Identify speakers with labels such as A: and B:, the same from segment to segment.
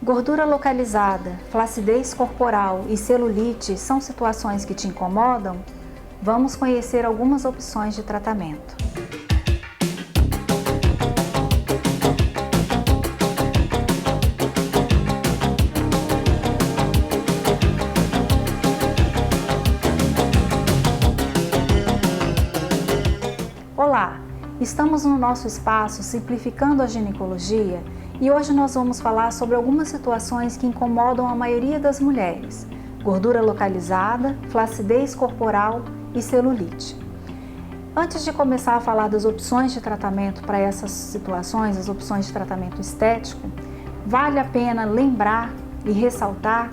A: Gordura localizada, flacidez corporal e celulite são situações que te incomodam? Vamos conhecer algumas opções de tratamento. Olá, estamos no nosso espaço Simplificando a Ginecologia e hoje nós vamos falar sobre algumas situações que incomodam a maioria das mulheres: gordura localizada, flacidez corporal e celulite. Antes de começar a falar das opções de tratamento para essas situações, as opções de tratamento estético, vale a pena lembrar e ressaltar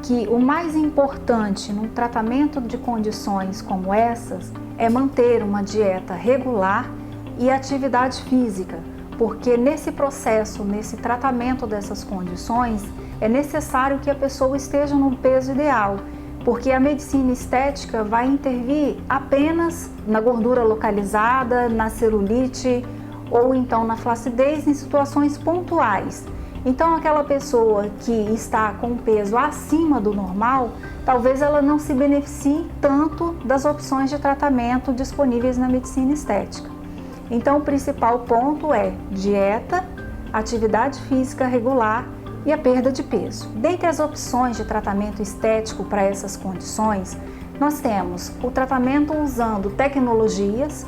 A: que o mais importante no tratamento de condições como essas é manter uma dieta regular e atividade física, porque nesse processo, nesse tratamento dessas condições, é necessário que a pessoa esteja no peso ideal, porque a medicina estética vai intervir apenas na gordura localizada, na celulite ou então na flacidez em situações pontuais. Então, aquela pessoa que está com um peso acima do normal, talvez ela não se beneficie tanto das opções de tratamento disponíveis na medicina estética. Então, o principal ponto é dieta, atividade física regular e a perda de peso. Dentre as opções de tratamento estético para essas condições, nós temos o tratamento usando tecnologias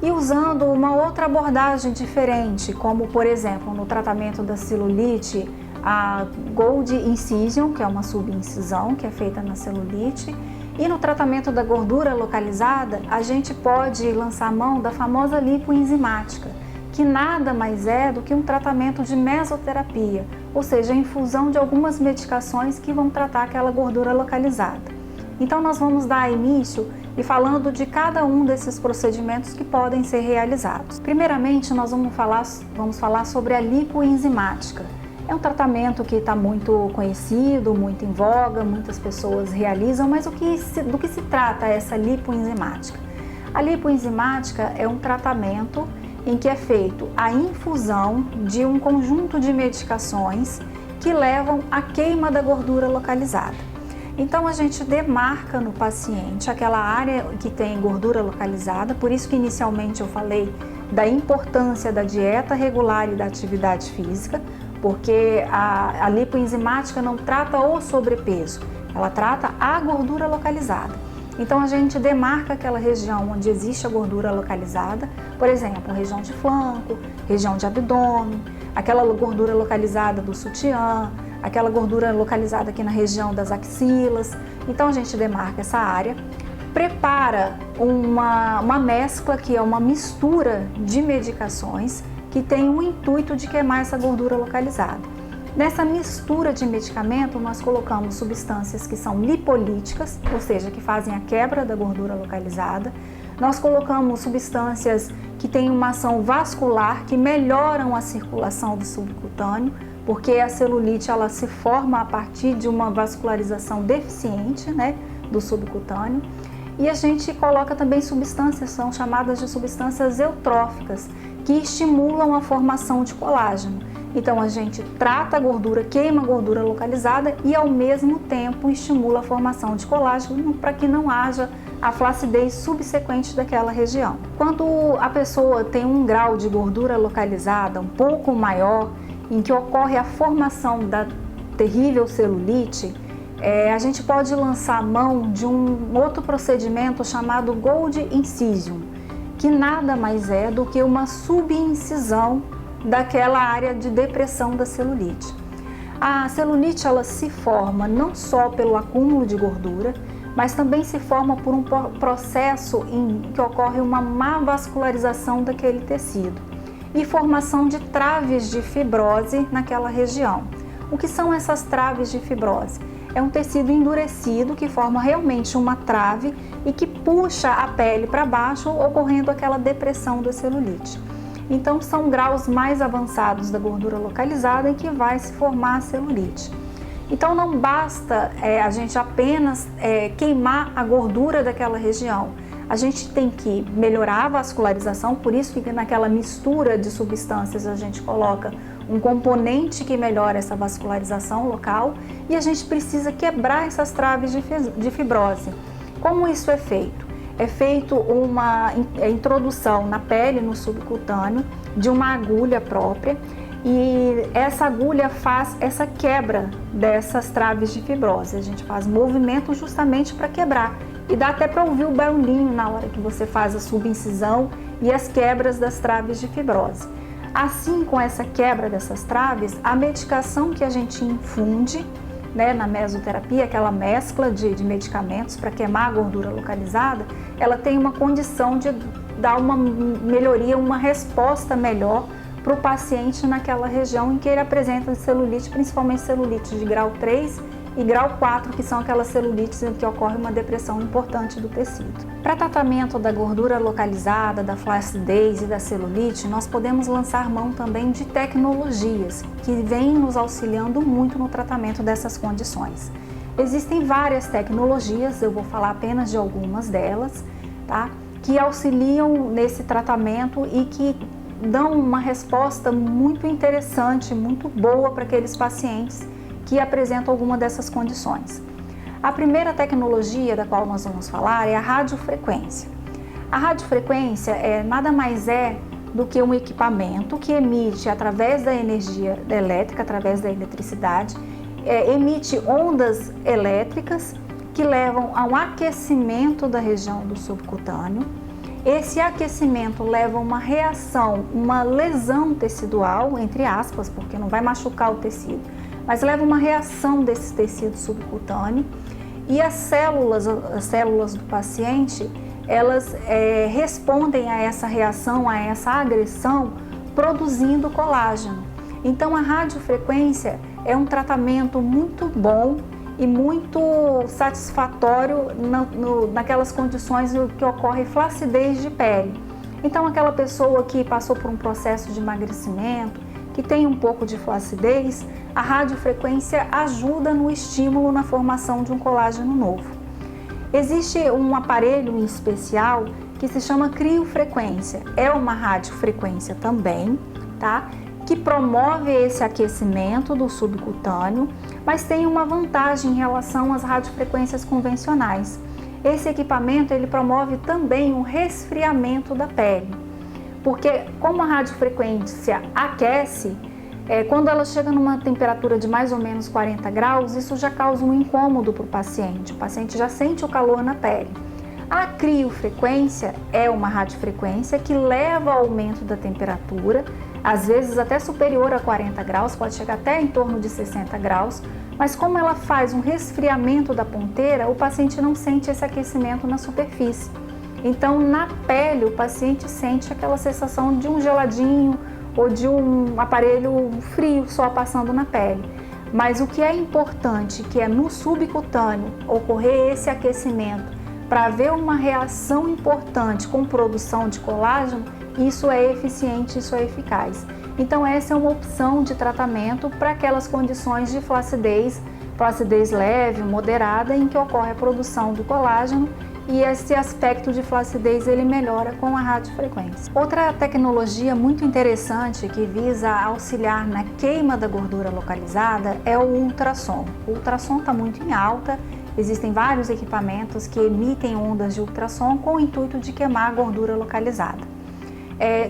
A: e usando uma outra abordagem diferente, como por exemplo no tratamento da celulite, a Gold Incision, que é uma subincisão que é feita na celulite, e no tratamento da gordura localizada, a gente pode lançar mão da famosa lipoenzimática, que nada mais é do que um tratamento de mesoterapia, ou seja, a infusão de algumas medicações que vão tratar aquela gordura localizada. Então nós vamos dar início e falando de cada um desses procedimentos que podem ser realizados. Primeiramente, nós vamos falar sobre a lipoenzimática. É um tratamento que está muito conhecido, muito em voga, muitas pessoas realizam, mas do que se trata essa lipoenzimática? A lipoenzimática é um tratamento em que é feito a infusão de um conjunto de medicações que levam à queima da gordura localizada. Então a gente demarca no paciente aquela área que tem gordura localizada, por isso que inicialmente eu falei da importância da dieta regular e da atividade física, porque a lipoenzimática não trata o sobrepeso, ela trata a gordura localizada. Então a gente demarca aquela região onde existe a gordura localizada, por exemplo, região de flanco, região de abdômen, aquela gordura localizada do sutiã, aquela gordura localizada aqui na região das axilas. Então a gente demarca essa área, prepara uma mescla que é uma mistura de medicações que tem o intuito de queimar essa gordura localizada. Nessa mistura de medicamento, nós colocamos substâncias que são lipolíticas, ou seja, que fazem a quebra da gordura localizada. Nós colocamos substâncias que têm uma ação vascular, que melhoram a circulação do subcutâneo, porque a celulite ela se forma a partir de uma vascularização deficiente, do subcutâneo. E a gente coloca também substâncias, são chamadas de substâncias eutróficas, que estimulam a formação de colágeno. Então a gente trata a gordura, queima a gordura localizada e ao mesmo tempo estimula a formação de colágeno para que não haja a flacidez subsequente daquela região. Quando a pessoa tem um grau de gordura localizada um pouco maior, em que ocorre a formação da terrível celulite, a gente pode lançar mão de um outro procedimento chamado Gold Incision, que nada mais é do que uma subincisão daquela área de depressão da celulite. A celulite ela se forma não só pelo acúmulo de gordura, mas também se forma por um processo em que ocorre uma má vascularização daquele tecido e formação de traves de fibrose naquela região. O que são essas traves de fibrose? É um tecido endurecido que forma realmente uma trave e que puxa a pele para baixo, ocorrendo aquela depressão da celulite. Então são graus mais avançados da gordura localizada em que vai se formar a celulite. Então não basta a gente apenas queimar a gordura daquela região. A gente tem que melhorar a vascularização, por isso que naquela mistura de substâncias a gente coloca um componente que melhora essa vascularização local, e a gente precisa quebrar essas traves de fibrose. Como isso é feito? É feito uma introdução na pele, no subcutâneo, de uma agulha própria, e essa agulha faz essa quebra dessas traves de fibrose. A gente faz movimento justamente para quebrar, e dá até para ouvir o barulhinho na hora que você faz a subincisão e as quebras das traves de fibrose. Assim, com essa quebra dessas traves, a medicação que a gente infunde, né, na mesoterapia, aquela mescla de medicamentos para queimar a gordura localizada, ela tem uma condição de dar uma melhoria, uma resposta melhor para o paciente naquela região em que ele apresenta celulite, principalmente celulite de grau 3 e grau 4, que são aquelas celulites em que ocorre uma depressão importante do tecido. Para tratamento da gordura localizada, da flacidez e da celulite, nós podemos lançar mão também de tecnologias que vêm nos auxiliando muito no tratamento dessas condições. Existem várias tecnologias, eu vou falar apenas de algumas delas, tá? Que auxiliam nesse tratamento e que dão uma resposta muito interessante, muito boa para aqueles pacientes que apresentam alguma dessas condições. A primeira tecnologia da qual nós vamos falar é a radiofrequência. A radiofrequência nada mais é do que um equipamento que emite através da energia elétrica, através da eletricidade, emite ondas elétricas que levam ao aquecimento da região do subcutâneo. Esse aquecimento leva a uma reação, uma lesão tecidual, entre aspas, porque não vai machucar o tecido, mas leva uma reação desse tecido subcutâneo, e as células do paciente, elas respondem a essa reação, a essa agressão, produzindo colágeno. Então a radiofrequência é um tratamento muito bom e muito satisfatório naquelas condições em que ocorre flacidez de pele. Então aquela pessoa que passou por um processo de emagrecimento, que tem um pouco de flacidez, a radiofrequência ajuda no estímulo na formação de um colágeno novo. Existe um aparelho em especial que se chama criofrequência. É uma radiofrequência também, tá? Que promove esse aquecimento do subcutâneo, mas tem uma vantagem em relação às radiofrequências convencionais. Esse equipamento ele promove também o resfriamento da pele, porque como a radiofrequência aquece, quando ela chega numa temperatura de mais ou menos 40 graus, isso já causa um incômodo para o paciente já sente o calor na pele. A criofrequência é uma radiofrequência que leva ao aumento da temperatura, às vezes até superior a 40 graus, pode chegar até em torno de 60 graus, mas como ela faz um resfriamento da ponteira, o paciente não sente esse aquecimento na superfície. Então, na pele, o paciente sente aquela sensação de um geladinho ou de um aparelho frio só passando na pele. Mas o que é importante, que é no subcutâneo ocorrer esse aquecimento para haver uma reação importante com produção de colágeno, isso é eficiente, isso é eficaz. Então essa é uma opção de tratamento para aquelas condições de flacidez leve, moderada, em que ocorre a produção do colágeno, e esse aspecto de flacidez ele melhora com a radiofrequência. Outra tecnologia muito interessante que visa auxiliar na queima da gordura localizada é o ultrassom. O ultrassom está muito em alta, existem vários equipamentos que emitem ondas de ultrassom com o intuito de queimar a gordura localizada.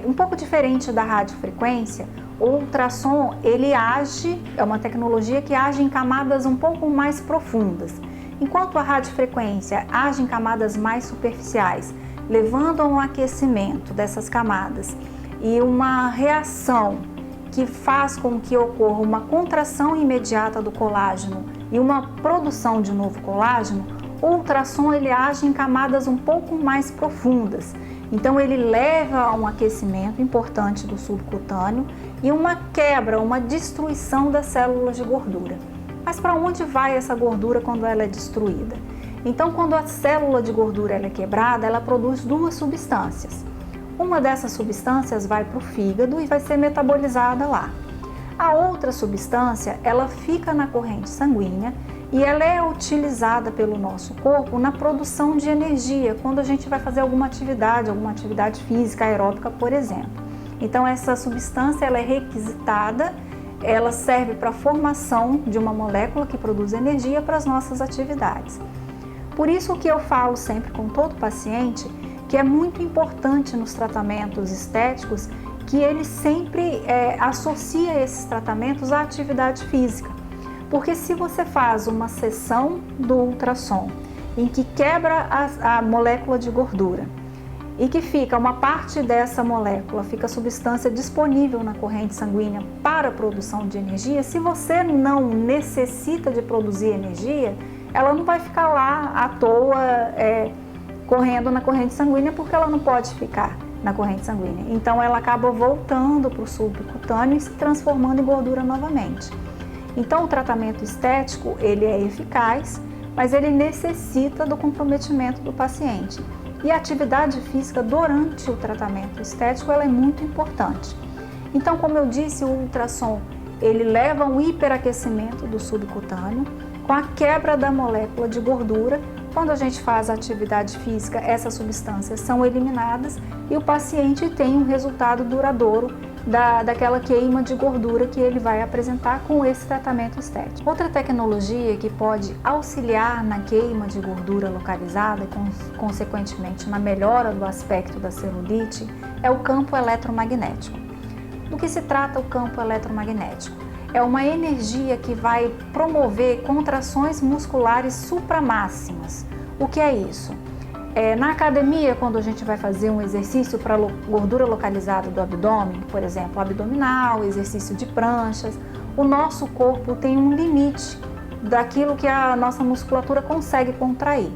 A: Um pouco diferente da radiofrequência, o ultrassom ele age, é uma tecnologia que age em camadas um pouco mais profundas. Enquanto a radiofrequência age em camadas mais superficiais, levando a um aquecimento dessas camadas e uma reação que faz com que ocorra uma contração imediata do colágeno e uma produção de novo colágeno, o ultrassom ele age em camadas um pouco mais profundas. Então ele leva a um aquecimento importante do subcutâneo e uma quebra, uma destruição das células de gordura. Mas para onde vai essa gordura quando ela é destruída? Então, quando a célula de gordura ela é quebrada, ela produz duas substâncias. Uma dessas substâncias vai para o fígado e vai ser metabolizada lá. A outra substância, ela fica na corrente sanguínea e ela é utilizada pelo nosso corpo na produção de energia, quando a gente vai fazer alguma atividade física, aeróbica, por exemplo. Então, essa substância ela é requisitada ela serve para a formação de uma molécula que produz energia para as nossas atividades. Por isso que eu falo sempre com todo paciente que é muito importante nos tratamentos estéticos que ele sempre associa esses tratamentos à atividade física. Porque se você faz uma sessão do ultrassom em que quebra a molécula de gordura e que fica uma parte dessa molécula, fica a substância disponível na corrente sanguínea para a produção de energia, se você não necessita de produzir energia, ela não vai ficar lá à toa correndo na corrente sanguínea, porque ela não pode ficar na corrente sanguínea. Então ela acaba voltando para o subcutâneo e se transformando em gordura novamente. Então o tratamento estético, ele é eficaz, mas ele necessita do comprometimento do paciente. E a atividade física durante o tratamento estético, ela é muito importante. Então, como eu disse, o ultrassom, ele leva a um hiperaquecimento do subcutâneo, com a quebra da molécula de gordura. Quando a gente faz a atividade física, essas substâncias são eliminadas e o paciente tem um resultado duradouro daquela queima de gordura que ele vai apresentar com esse tratamento estético. Outra tecnologia que pode auxiliar na queima de gordura localizada e, consequentemente, na melhora do aspecto da celulite, é o campo eletromagnético. Do que se trata o campo eletromagnético? É uma energia que vai promover contrações musculares supramáximas. O que é isso? Na academia, quando a gente vai fazer um exercício para gordura localizada do abdômen, por exemplo, abdominal, exercício de pranchas, o nosso corpo tem um limite daquilo que a nossa musculatura consegue contrair.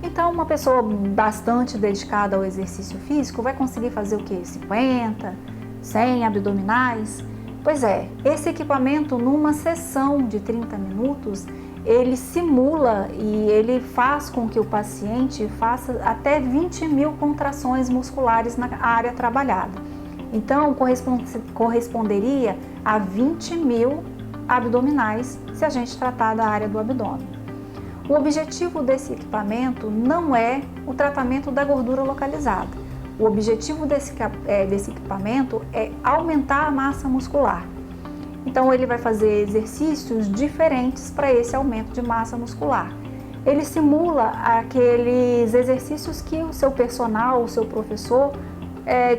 A: Então, uma pessoa bastante dedicada ao exercício físico vai conseguir fazer o quê? 50, 100 abdominais? Pois é, esse equipamento, numa sessão de 30 minutos, ele simula e ele faz com que o paciente faça até 20.000 contrações musculares na área trabalhada. Então, corresponderia a 20.000 abdominais se a gente tratar da área do abdômen. O objetivo desse equipamento não é o tratamento da gordura localizada. O objetivo desse equipamento é aumentar a massa muscular. Então, ele vai fazer exercícios diferentes para esse aumento de massa muscular. Ele simula aqueles exercícios que o seu personal, o seu professor,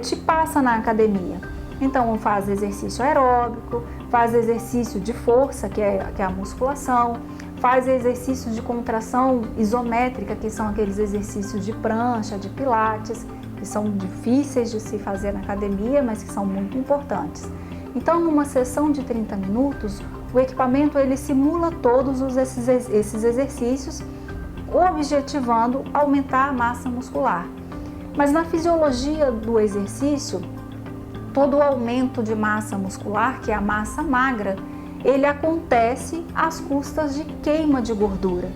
A: te passa na academia. Então, faz exercício aeróbico, faz exercício de força, que é a musculação, faz exercícios de contração isométrica, que são aqueles exercícios de prancha, de pilates, que são difíceis de se fazer na academia, mas que são muito importantes. Então, numa sessão de 30 minutos, o equipamento ele simula todos esses exercícios, objetivando aumentar a massa muscular. Mas na fisiologia do exercício, todo o aumento de massa muscular, que é a massa magra, ele acontece às custas de queima de gordura.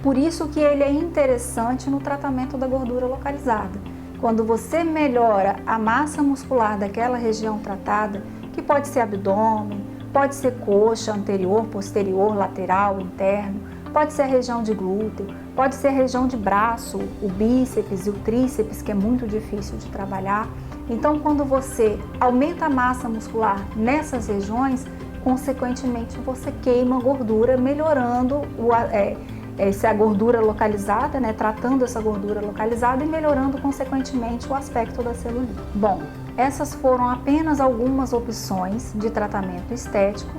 A: Por isso que ele é interessante no tratamento da gordura localizada. Quando você melhora a massa muscular daquela região tratada, que pode ser abdômen, pode ser coxa anterior, posterior, lateral, interno, pode ser a região de glúteo, pode ser a região de braço, o bíceps e o tríceps, que é muito difícil de trabalhar. Então, quando você aumenta a massa muscular nessas regiões, consequentemente você queima gordura, melhorando essa gordura localizada, tratando essa gordura localizada e melhorando consequentemente o aspecto da celulite. Bom, essas foram apenas algumas opções de tratamento estético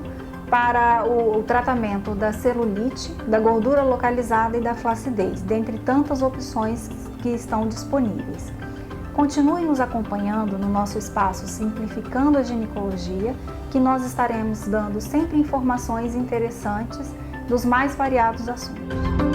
A: para o tratamento da celulite, da gordura localizada e da flacidez, dentre tantas opções que estão disponíveis. Continue nos acompanhando no nosso espaço Simplificando a Ginecologia, que nós estaremos dando sempre informações interessantes dos mais variados assuntos.